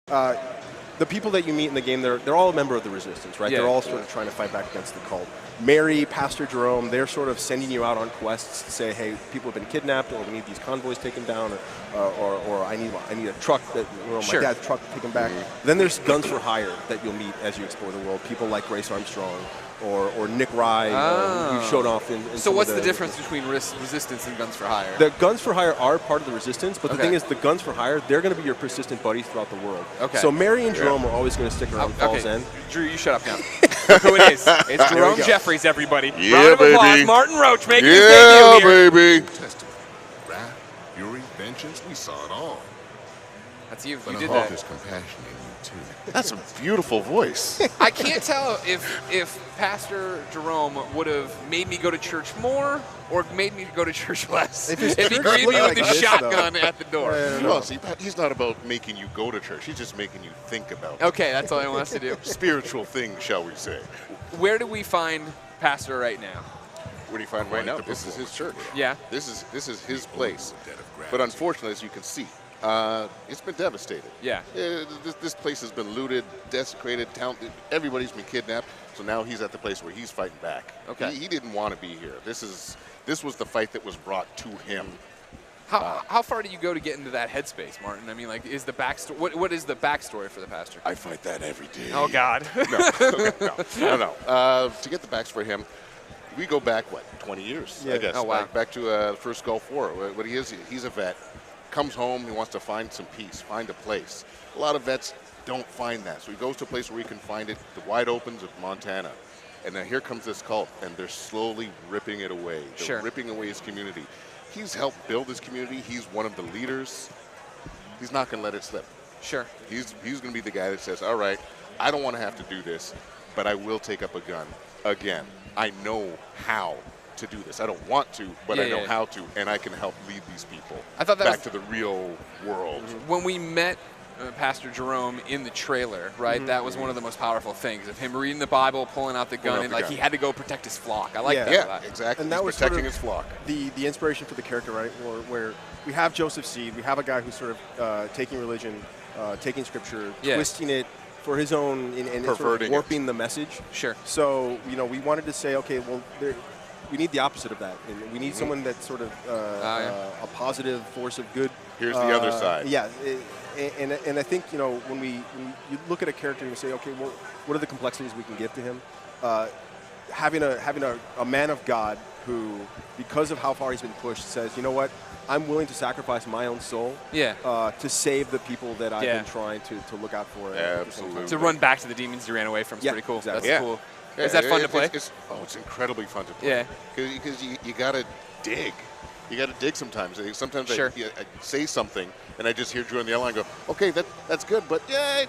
The people that you meet in the game, they're all a member of the Resistance, right? Yeah. They're all sort of trying to fight back against the cult. Mary, Pastor Jerome, they're sort of sending you out on quests to say, hey, people have been kidnapped, or we need these convoys taken down, or I need a truck that, my dad's truck taken back. Then there's guns for hire that you'll meet as you explore the world. People like Grace Armstrong or Nick Rye, who showed off in So what's the difference between Resistance and Guns for Hire? The Guns for Hire are part of the Resistance, but the thing is, the Guns for Hire, they're going to be your persistent buddies throughout the world. Okay. So Mary and Jerome are always going to stick around Falls End. Drew, you shut up now. Who it is? It's Jerome Jeffries, everybody. Yeah, Round of applause. baby. Martin Roach making his debut here. Baby. Wrath, fury, vengeance, we saw it all. That's you. But You did I hope that. there's compassion in you, too. That's a beautiful voice. I can't tell if Pastor Jerome would have made me go to church more or made me go to church less. If he greeted me with the shotgun at the door. Well, see, he's not about making you go to church. He's just making you think about it. Okay, that's all he wants to do. Spiritual things, shall we say. Where do we find Pastor right now? Where do you find right now? This is his church. Yeah. This is his place. But unfortunately, as you can see, it's been devastated. Yeah. This place has been looted, desecrated, everybody's been kidnapped. So now he's at the place where he's fighting back. Okay. He didn't want to be here. This was the fight that was brought to him. How far do you go to get into that headspace, Martin? I mean, like, is the backstory? What is the backstory for the pastor? I fight that every day. Oh God. No. To get the backs for him, we go back 20 years, I guess. Oh, wow. Back to the first Gulf War. What he is, he's a vet. Comes home, he wants to find some peace, find a place. A lot of vets don't find that, so he goes to a place where he can find it, the wide opens of Montana. And then here comes this cult, and they're slowly ripping it away. They're ripping away his community. He's helped build his community. He's one of the leaders. He's not going to let it slip. Sure. He's going to be the guy that says, all right, I don't want to have to do this, but I will take up a gun again. I know how to do this. I don't want to, but I know how to, and I can help lead these people back to the real world. When we met Pastor Jerome in the trailer, right? That was one of the most powerful things of him reading the Bible, pulling out the gun, and like he had to go protect his flock. I like that. Yeah, exactly. And that was protecting sort of his flock. The inspiration for the character, right? Where we have Joseph Seed, we have a guy who's sort of taking religion, taking scripture, twisting it for his own, and sort of warping the message. Sure. So we wanted to say, okay, well, we need the opposite of that, and we need someone that's sort of a positive force of good. Here's the other side. Yeah. And I think, when you look at a character and you say, okay, well, what are the complexities we can give to him? Having a man of God who, because of how far he's been pushed, says, you know what, I'm willing to sacrifice my own soul to save the people that I've been trying to look out for. Absolutely. To run back to the demons you ran away from is pretty cool. Exactly. That's cool. Is that fun to play? It's incredibly fun to play. Yeah. Because you got to dig. You got to dig sometimes. Sometimes I say something, and I just hear Drew on the other line go, okay, that's good, but I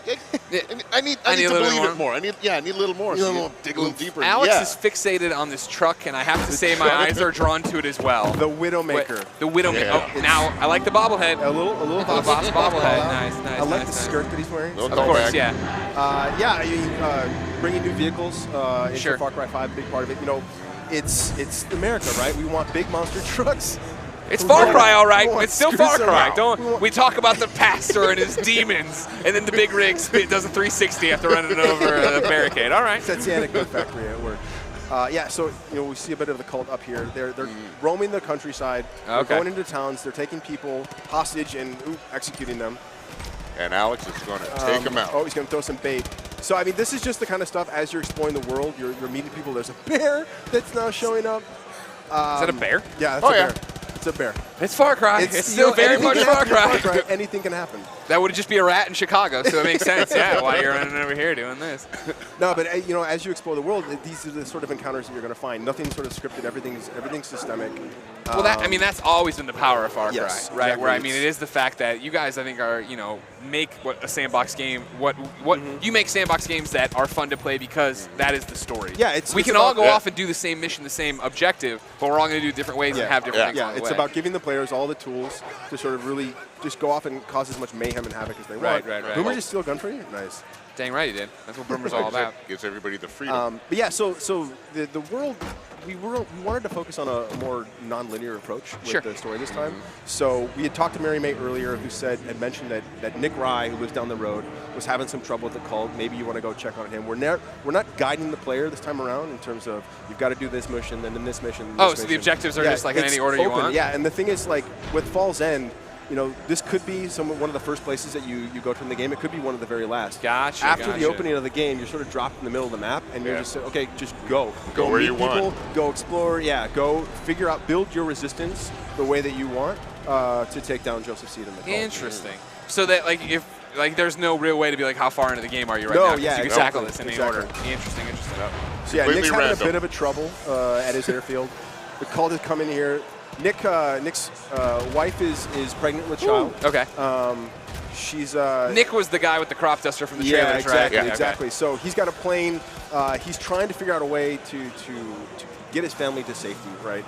need to believe it more. I need a little more. So dig a little deeper. Alex is fixated on this truck, and I have to say my eyes are drawn to it as well. The Widowmaker. The Widowmaker. Oh, now, I like the bobblehead. A little bobblehead. Nice. I like the skirt that he's wearing. Of course, Bringing new vehicles into Far Cry 5, big part of it. It's America, right? We want big monster trucks. It's Far Cry, all right. It's still Far Cry. We talk about the pastor and his demons, and then the big rig does a 360 after running over the barricade. All right. That's the anecdote factory at work. So we see a bit of the cult up here. They're roaming the countryside. They're going into towns. They're taking people hostage and executing them. And Alex is going to take them out. Oh, he's going to throw some bait. So, I mean, this is just the kind of stuff as you're exploring the world, you're meeting people. There's a bear that's now showing up. Is that a bear? Yeah, that's a bear. It's a bear. It's Far Cry. It's still very much Far Cry. Anything can happen. That would just be a rat in Chicago, so it makes sense. Yeah, why you're running over here doing this. No, but as you explore the world, these are the sort of encounters that you're going to find. Nothing's sort of scripted. Everything's systemic. Well, that's always been the power of Far Cry, right? Exactly. Where it is the fact that you guys, I think, are make what a sandbox game. What you make sandbox games that are fun to play because that is the story. Yeah, we can all go off and do the same mission, the same objective, but we're all going to do different ways and have different things. Yeah, it's about giving the players all the tools to sort of really just go off and cause as much mayhem and havoc as they want. Right. Boomer just steal a gun for you? Nice. Dang right he did. That's what Boomer's all about. Gives everybody the freedom. But yeah, so the world we wanted to focus on a more non-linear approach with the story this time. So we had talked to Mary May earlier, who had mentioned that Nick Rye, who lives down the road, was having some trouble with the cult. Maybe you want to go check on him. We're not guiding the player this time around in terms of you've got to do this mission, then this mission. So the objectives are just like in any order open. you want. Yeah, and the thing is, like with Fall's End, this could be one of the first places that you go to in the game. It could be one of the very last. Gotcha. After the opening of the game, you're sort of dropped in the middle of the map, and you're just okay, just go. Go where meet you people, want. Go explore. Yeah, go figure out, build your resistance the way that you want to take down Joseph Seed in the cult. Interesting. So that there's no real way to be like, how far into the game are you right now? Yeah, you can tackle this in any order. Interesting. So yeah, Nick's having a bit of a trouble at his airfield. The cult has come in here. Nick's wife is pregnant with child. Okay. She's Nick was the guy with the crop duster from the trailers, right? Yeah, exactly. So he's got a plane. He's trying to figure out a way to get his family to safety, right?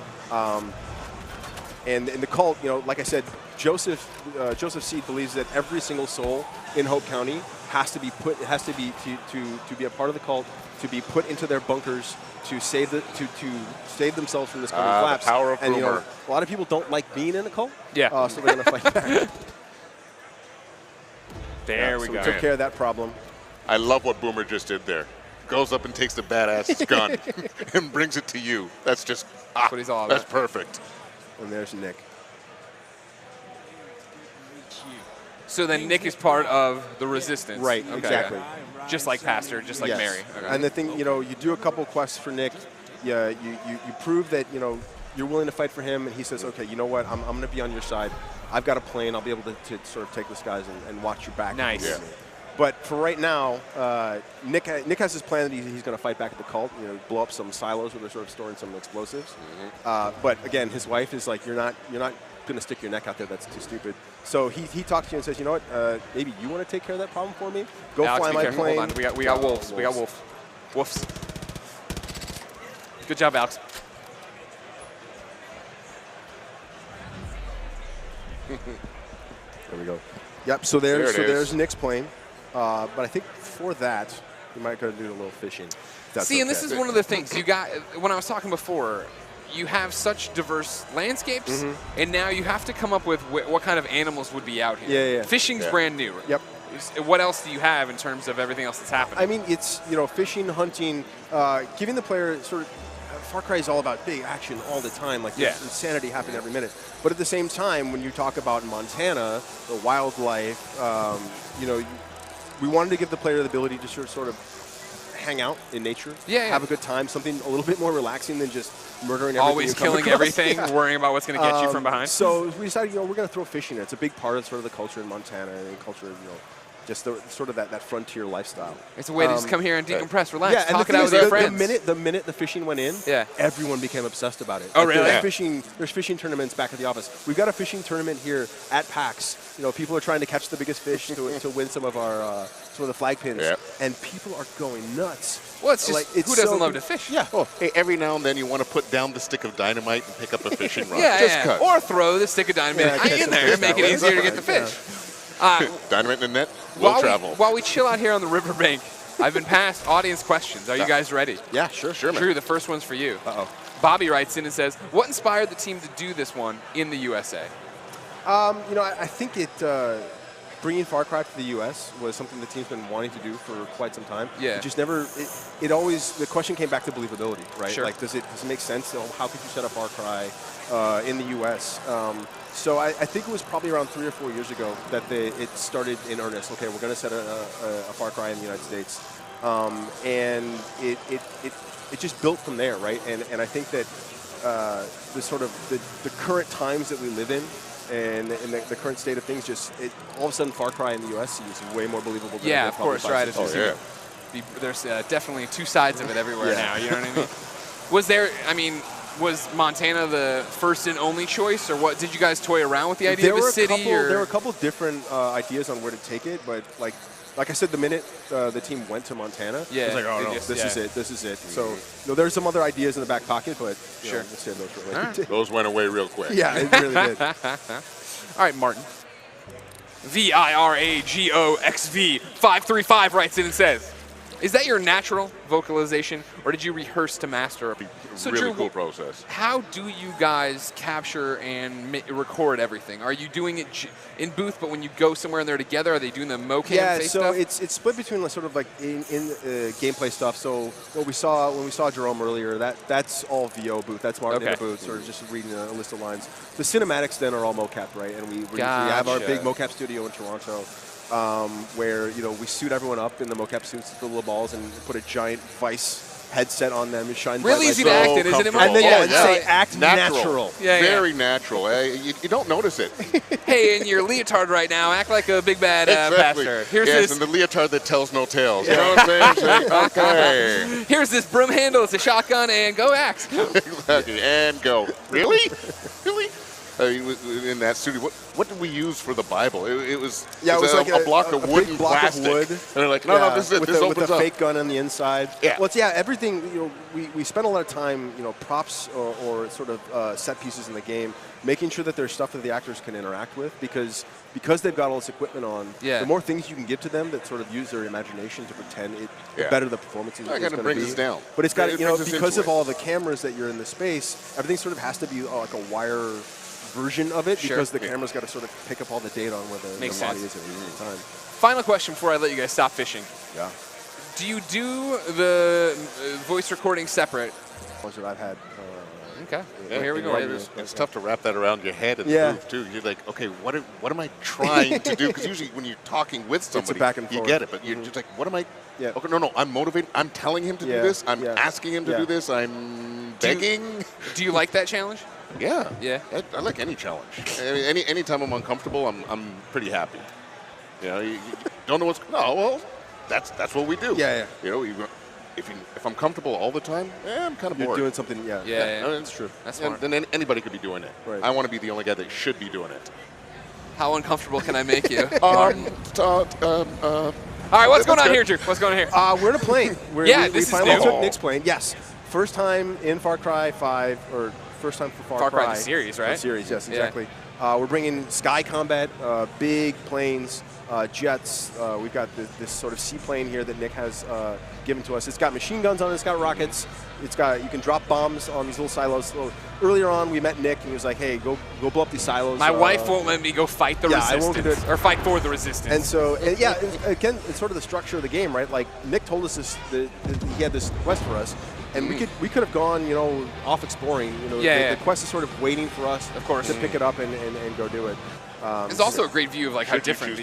And in the cult, like I said, Joseph Seed believes that every single soul in Hope County has to be a part of the cult, to be put into their bunkers to save themselves from this coming collapse. The power of and Boomer. A lot of people don't like being in a cult. Yeah. So they're gonna fight back. There we so go. We took care of that problem. I love what Boomer just did there. Goes up and takes the badass's gun and brings it to you. That's just what he's all about. That's perfect. And there's Nick. So then Nick is part of the resistance. Right, okay. exactly. Just like Pastor, just like Mary. Okay. And the thing, you do a couple quests for Nick. Yeah, you prove that, you're willing to fight for him, and he says, okay, you know what, I'm going to be on your side. I've got a plane. I'll be able to sort of take this guys and watch your back. Nice. Yeah. But for right now, Nick has this plan that he's going to fight back at the cult, blow up some silos where they're sort of storing some explosives. But again, his wife is like, you're not going to stick your neck out there. That's too stupid. So he talks to you and says, you know what, maybe you want to take care of that problem for me? Go Alex, fly my plane. Hold on, we got wolves. We got wolves. Good job, Alex. There we go. Yep. So there's Nick's plane. But I think for that, you might go do a little fishing. See, and this is one of the things you got when I was talking before. You have such diverse landscapes, and now you have to come up with what kind of animals would be out here. Yeah. Fishing's brand new. Yep. What else do you have in terms of everything else that's happening? I mean, it's fishing, hunting, giving the player sort of. Far Cry is all about big action all the time, like there's insanity happening every minute. But at the same time, when you talk about Montana, the wildlife, we wanted to give the player the ability to sort of hang out in nature, have a good time, something a little bit more relaxing than just murdering everything. Always killing everything, worrying about what's going to get you from behind. So we decided, we're going to throw fishing in. It's a big part of sort of the culture in Montana and culture of, just sort of that frontier lifestyle. It's a way to just come here and decompress, relax, yeah, talk it out with your friends. The minute the fishing went in, everyone became obsessed about it. Oh, really? There's fishing tournaments back at the office. We've got a fishing tournament here at PAX. People are trying to catch the biggest fish to win some of the flag pins, and people are going nuts. Well, it's just who doesn't love to fish? Yeah. Oh, hey, every now and then you want to put down the stick of dynamite and pick up a fishing rod. Just or throw the stick of dynamite in there and make it easier to get the fish. Dynamite in the net will travel. While we chill out here on the riverbank, I've been passed audience questions. Are you guys ready? Yeah, sure, man. Drew, the first one's for you. Uh-oh. Bobby writes in and says, what inspired the team to do this one in the USA? I think bringing Far Cry to the U.S. was something the team's been wanting to do for quite some time. Yeah. It just never. It always. The question came back to believability, right? Sure. Like, does it make sense? How could you set up Far Cry in the U.S.? So I think it was probably around 3 or 4 years ago that it started in earnest. Okay, we're going to set a Far Cry in the United States, and it just built from there, right? And I think that the sort of the current times that we live in. And the current state of things, all of a sudden, Far Cry in the U.S. seems way more believable than of course, right. There's definitely two sides of it everywhere now. You know what I mean? Was Montana the first and only choice, or what? Did you guys toy around with the idea of a city? There were a couple different ideas on where to take it, but like I said, the minute the team went to Montana, it was like, oh no, this is it. So there's some other ideas in the back pocket, but we'll save those for later. Those went away real quick. Yeah, it really did. All right, Martin. VIRAGOXV535 writes in and says, Is that your natural vocalization, or did you rehearse to master? So really cool process. How do you guys capture and record everything? Are you doing it in booth, but when you go somewhere and they're together, are they doing the mocap so stuff? it's split between sort of like in gameplay stuff. So what we saw when we saw Jerome earlier, that's all VO booth. That's Martin in the booth, sort of just reading a list of lines. The cinematics then are all mocap, right? And we have our big mocap studio in Toronto. Where we suit everyone up in the mocap suits with the little balls and put a giant Vice headset on them and shine really easy to act in, isn't it? And then say act natural. Very natural. You don't notice it. Hey, in your leotard right now, act like a big bad pastor. Here's this. And the leotard that tells no tales. You know what I'm saying? Okay. Here's this broom handle. It's a shotgun, and go act. Exactly. And go. Really? Really? In that studio, what did we use for the Bible? It was like a block of wood and plastic. Of wood. And they're like, no, this is it. This opens with a up. fake gun on the inside. Yeah. Well, everything. We spent a lot of time, props or sort of set pieces in the game, making sure that there's stuff that the actors can interact with because they've got all this equipment on. The more things you can give to them that sort of use their imagination to pretend, the better the performance is going to be. It brings us down. But it's got because of all the cameras that you're in the space, everything sort of has to be like a wire version of it because the camera's got to sort of pick up all the data on where the body is at any time. Final question before I let you guys stop fishing. Yeah. Do you do the voice recording separate? I've had. Okay. Well, here we go. It's tough to wrap that around your head in the booth too. You're like, okay, what am I trying to do? Because usually when you're talking with somebody, you get it, but you're just like, what am I? Yeah. Okay, no, I'm motivated. I'm telling him to do this. I'm asking him to do this. I'm begging. Do you like that challenge? Yeah. Yeah. I like any challenge. I mean, anytime I'm uncomfortable, I'm pretty happy. You don't know what's. No, well, that's what we do. Yeah. If I'm comfortable all the time, I'm kind of bored. You're doing something. Yeah. That's true. That's smart. Then anybody could be doing it. Right. I want to be the only guy that should be doing it. How uncomfortable can I make you? All right, what's going on here, Drew? What's going on here? We're in a plane. This we is finally new. took Nick's plane. Yes. First time in Far Cry 5, or first time for Far Cry. The series, right? The series, yes, exactly. We're bringing sky combat, big planes, jets. We've got this sort of seaplane here that Nick has given to us. It's got machine guns on it. It's got rockets. You can drop bombs on these little silos. So earlier on, we met Nick, and he was like, "Hey, go blow up these silos." My wife won't let me go fight the resistance, I won't do it. or fight for the resistance. And so, again, it's sort of the structure of the game, right? Like Nick told us he had this quest for us. And we could have gone, off exploring. The quest is sort of waiting for us, of course, to pick it up and go do it. It's also a great view of like how different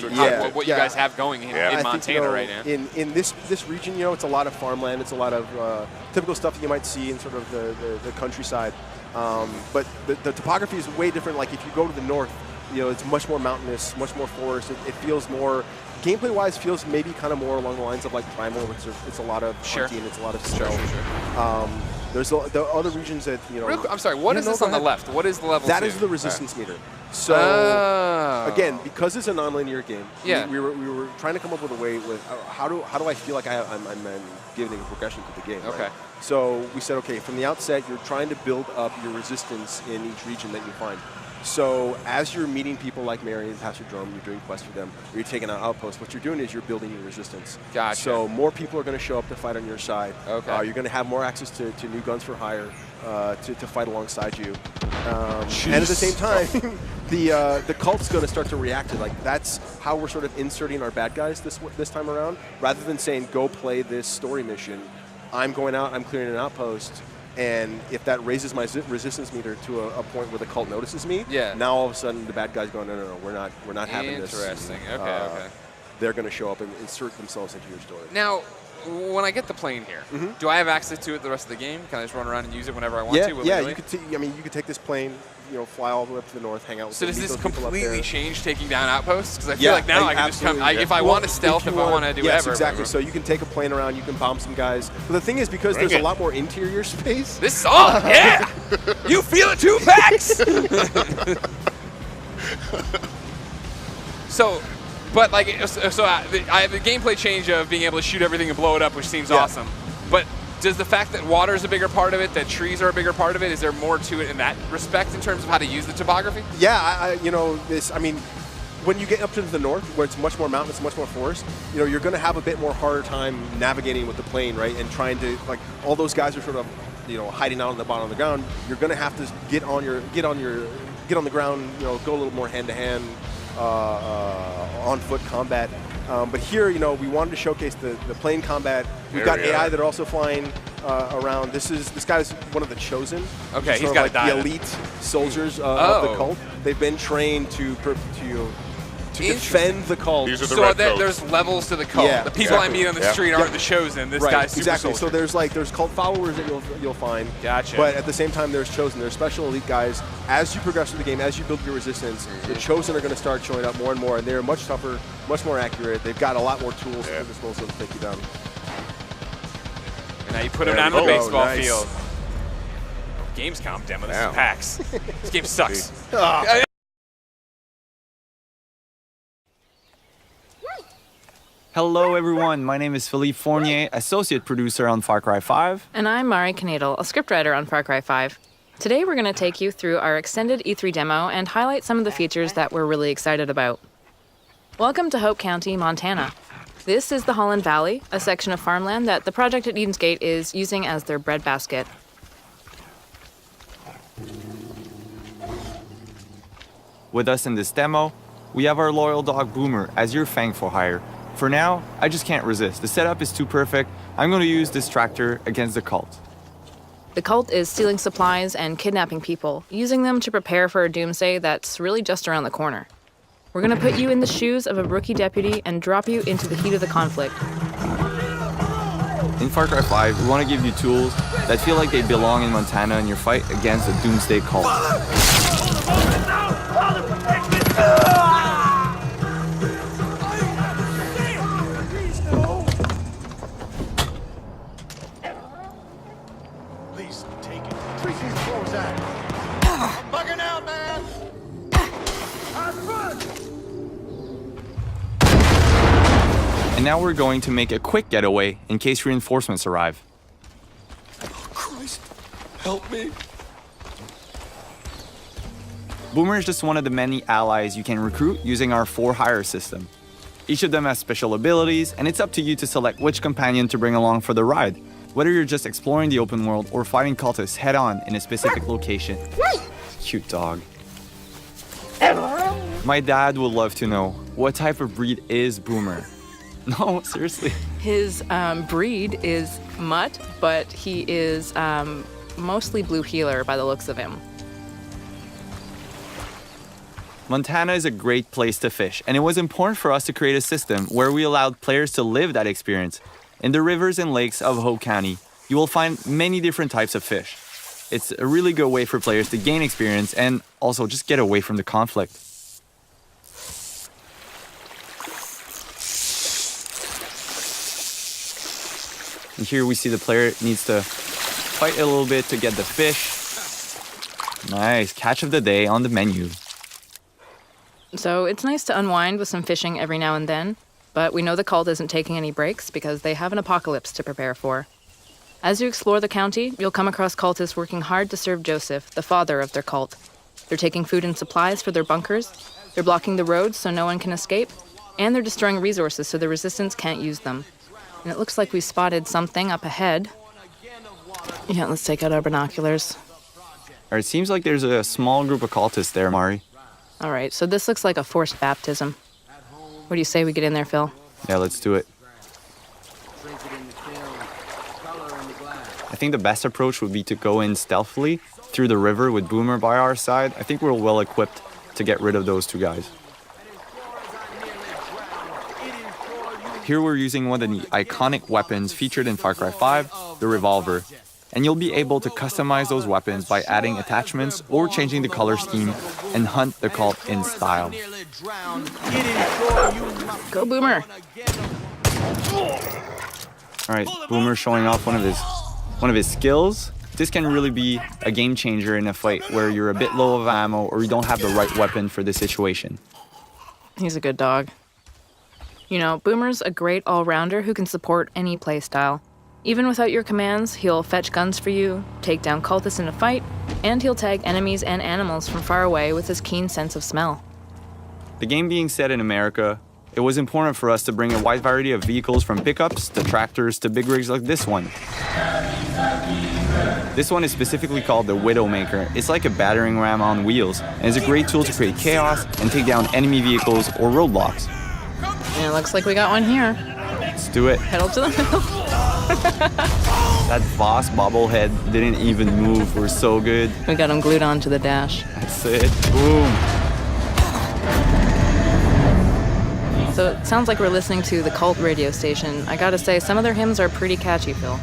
what you guys have going in Montana right now. In this region, it's a lot of farmland. It's a lot of typical stuff that you might see in sort of the countryside. But the topography is way different. Like if you go to the north, it's much more mountainous, much more forest. It feels more. Gameplay-wise, feels maybe kind of more along the lines of like Primal, which it's a lot of hunting, it's a lot of stealth. There's the other regions that I'm sorry. What is this on the left? What is the level? That is the resistance meter. So again, because it's a non-linear game, we were trying to come up with a way with how do I feel like I'm giving a progression to the game. Okay. Right? So we said, okay, from the outset, you're trying to build up your resistance in each region that you find. So as you're meeting people like Mary and Pastor Jerome, you're doing quests for them, or you're taking out outposts, what you're doing is you're building your resistance. Gotcha. So more people are going to show up to fight on your side. Okay. You're going to have more access to new guns for hire to fight alongside you. And at the same time, the cult's going to start to react to it. Like that's how we're sort of inserting our bad guys this time around. Rather than saying, go play this story mission, I'm going out, I'm clearing an outpost. And if that raises my resistance meter to a point where the cult notices me, now all of a sudden the bad guys go, no, we're not having this. Interesting. Okay. They're going to show up and insert themselves into your story. Now, when I get the plane here, do I have access to it the rest of the game? Can I just run around and use it whenever I want to? Yeah, you could. You could take this plane, fly all the way up to the north, hang out with. So does this completely change taking down outposts? Because I feel like now I can just come. If I want to stealth, if I want to do whatever. Exactly. So you can take a plane around, you can bomb some guys. But the thing is, because there's a lot more interior space. This song, you feel it too, PAX. But I have the gameplay change of being able to shoot everything and blow it up, which seems awesome. But does the fact that water is a bigger part of it, that trees are a bigger part of it, is there more to it in that respect in terms of how to use the topography? Yeah, when you get up to the north, where it's much more mountainous, much more forest, you're going to have a bit more harder time navigating with the plane, right? And trying to, like, all those guys are sort of, hiding out on the bottom of the ground. You're going to have to get on the ground, go a little more hand-to-hand, on-foot combat. But here, we wanted to showcase the plane combat. We've got AI that are also flying around. This guy's one of the chosen. Okay, he's got the elite soldiers of the cult. They've been trained to defend the cult. These are the so red there's levels to the cult. Yeah, the people I meet on the street aren't the chosen. This guy's super exactly. soldier. So there's cult followers that you'll find. Gotcha. But at the same time, there's chosen. There's special elite guys. As you progress through the game, as you build your resistance, the chosen are going to start showing up more and more, and they're much tougher, much more accurate. They've got a lot more tools at disposal to take you down. And now you put them down on the baseball field. Gamescom demo. This is PAX. This game sucks. Hello everyone, my name is Philippe Fournier, associate producer on Far Cry 5. And I'm Mari Knadel, a scriptwriter on Far Cry 5. Today we're going to take you through our extended E3 demo and highlight some of the features that we're really excited about. Welcome to Hope County, Montana. This is the Holland Valley, a section of farmland that the project at Eden's Gate is using as their breadbasket. With us in this demo, we have our loyal dog Boomer as your Fang for hire. For now, I just can't resist. The setup is too perfect. I'm going to use this tractor against the cult. The cult is stealing supplies and kidnapping people, using them to prepare for a doomsday that's really just around the corner. We're going to put you in the shoes of a rookie deputy and drop you into the heat of the conflict. In Far Cry 5, we want to give you tools that feel like they belong in Montana in your fight against the doomsday cult. And now we're going to make a quick getaway in case reinforcements arrive. Oh, Christ, help me. Boomer is just one of the many allies you can recruit using our for-hire system. Each of them has special abilities, and it's up to you to select which companion to bring along for the ride, whether you're just exploring the open world or fighting cultists head-on in a specific location. Cute dog. My dad would love to know, what type of breed is Boomer? No, seriously. His breed is mutt, but he is mostly blue heeler by the looks of him. Montana is a great place to fish, and it was important for us to create a system where we allowed players to live that experience. In the rivers and lakes of Hope County, you will find many different types of fish. It's a really good way for players to gain experience and also just get away from the conflict. And here we see the player needs to fight a little bit to get the fish. Nice, catch of the day on the menu. So it's nice to unwind with some fishing every now and then, but we know the cult isn't taking any breaks because they have an apocalypse to prepare for. As you explore the county, you'll come across cultists working hard to serve Joseph, the father of their cult. They're taking food and supplies for their bunkers, they're blocking the roads so no one can escape, and they're destroying resources so the resistance can't use them. And it looks like we spotted something up ahead. Yeah, let's take out our binoculars. All right, it seems like there's a small group of cultists there, Mari. All right, so this looks like a forced baptism. What do you say we get in there, Phil? Yeah, let's do it. I think the best approach would be to go in stealthily through the river with Boomer by our side. I think we're well equipped to get rid of those two guys. Here we're using one of the iconic weapons featured in Far Cry 5, the revolver. And you'll be able to customize those weapons by adding attachments or changing the color scheme and hunt the cult in style. Go, Boomer! All right, Boomer showing off one of his skills. This can really be a game changer in a fight where you're a bit low of ammo or you don't have the right weapon for the situation. He's a good dog. You know, Boomer's a great all-rounder who can support any playstyle. Even without your commands, he'll fetch guns for you, take down cultists in a fight, and he'll tag enemies and animals from far away with his keen sense of smell. The game being set in America, it was important for us to bring a wide variety of vehicles from pickups to tractors to big rigs like this one. This one is specifically called the Widowmaker. It's like a battering ram on wheels, and is a great tool to create chaos and take down enemy vehicles or roadblocks. And it looks like we got one here. Let's do it. Pedal to the metal. That Voss bobblehead didn't even move. We're so good. We got him glued onto the dash. That's it. Boom. So it sounds like we're listening to the Cult radio station. I gotta say, some of their hymns are pretty catchy, Phil.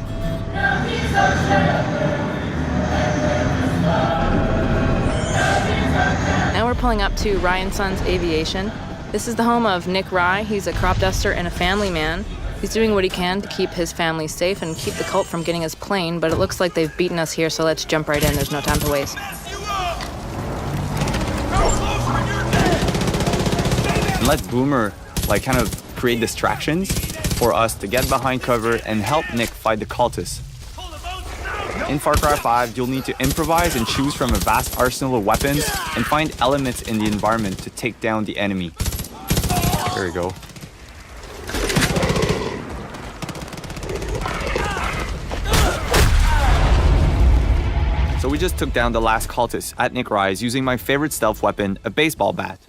Now we're pulling up to Ryan Sons Aviation. This is the home of Nick Rye. He's a crop duster and a family man. He's doing what he can to keep his family safe and keep the cult from getting his plane, but it looks like they've beaten us here, so let's jump right in. There's no time to waste. And let Boomer kind of create distractions for us to get behind cover and help Nick fight the cultists. In Far Cry 5, you'll need to improvise and choose from a vast arsenal of weapons and find elements in the environment to take down the enemy. There we go. So we just took down the last cultist at Nick Rye's using my favorite stealth weapon, a baseball bat.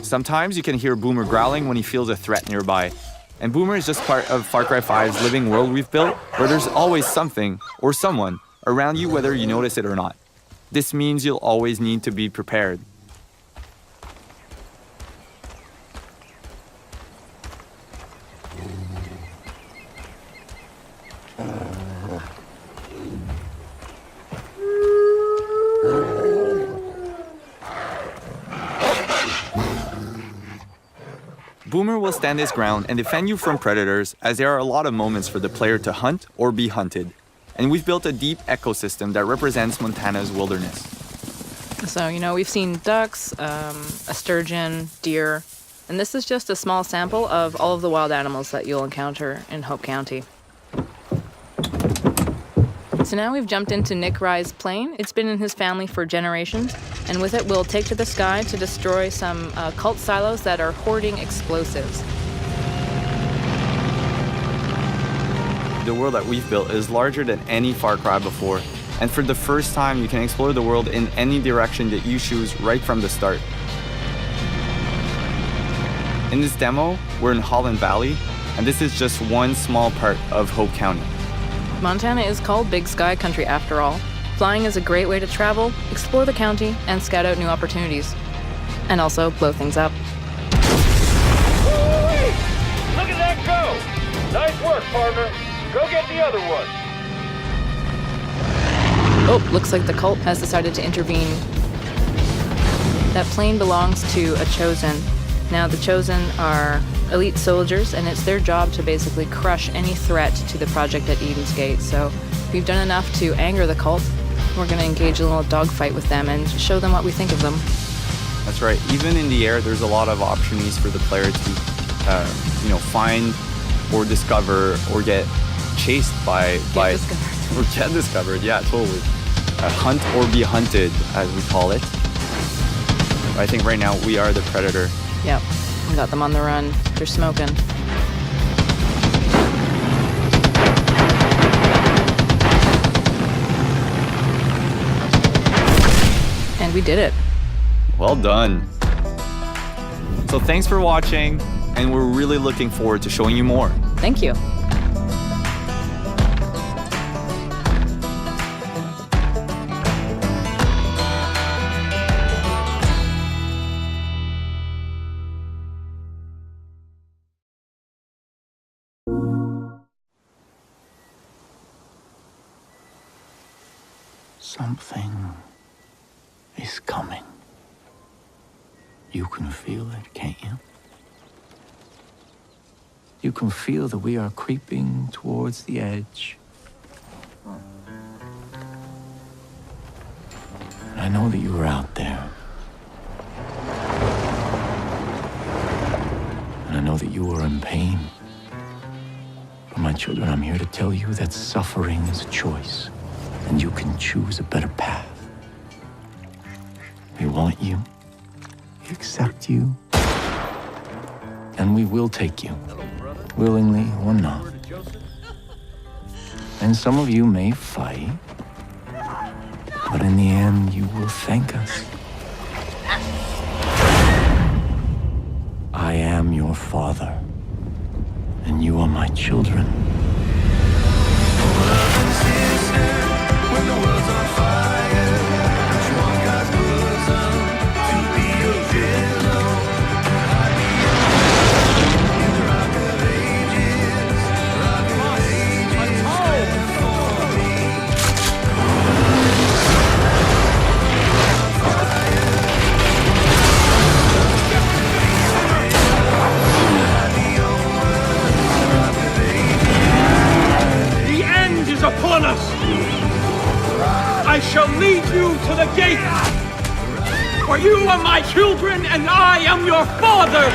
Sometimes you can hear Boomer growling when he feels a threat nearby. And Boomer is just part of Far Cry 5's living world we've built, where there's always something or someone around you whether you notice it or not. This means you'll always need to be prepared. Boomer will stand his ground and defend you from predators, as there are a lot of moments for the player to hunt or be hunted. And we've built a deep ecosystem that represents Montana's wilderness. So, we've seen ducks, a sturgeon, deer, and this is just a small sample of all of the wild animals that you'll encounter in Hope County. So now we've jumped into Nick Rye's plane. It's been in his family for generations, and with it we'll take to the sky to destroy some cult silos that are hoarding explosives. The world that we've built is larger than any Far Cry before, and for the first time you can explore the world in any direction that you choose right from the start. In this demo, we're in Holland Valley, and this is just one small part of Hope County. Montana is called Big Sky Country after all. Flying is a great way to travel, explore the county, and scout out new opportunities. And also blow things up. Woo-wee! Look at that go! Nice work, partner. Go get the other one. Oh, looks like the cult has decided to intervene. That plane belongs to a Chosen. Now, the Chosen are elite soldiers, and it's their job to basically crush any threat to the project at Eden's Gate. So we've done enough to anger the cult. We're going to engage a little dogfight with them and show them what we think of them. That's right. Even in the air, there's a lot of opportunities for the player to, find or discover or get chased by Discovered. or get discovered. Yeah, totally. Hunt or be hunted, as we call it. I think right now we are the predator. Yep, we got them on the run. They're smoking. And we did it. Well done. So thanks for watching, and we're really looking forward to showing you more. Thank you. Something is coming. You can feel it, can't you? You can feel that we are creeping towards the edge. I know that you are out there. And I know that you are in pain. But my children, I'm here to tell you that suffering is a choice. and you can choose a better path. We want you, we accept you, and we will take you, willingly or not. And some of you may fight, but in the end, you will thank us. I am your father, and you are my children. Upon us! I shall lead you to the gate! For you are my children, and I am your father!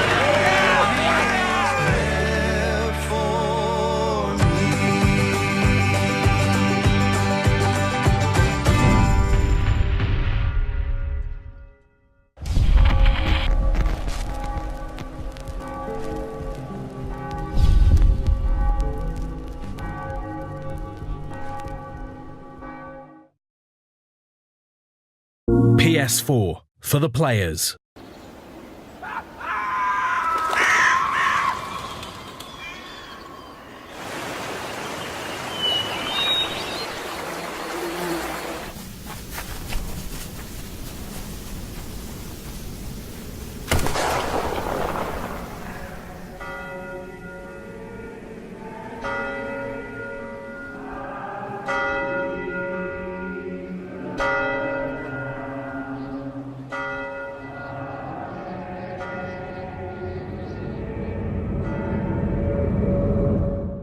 PS4 for the players.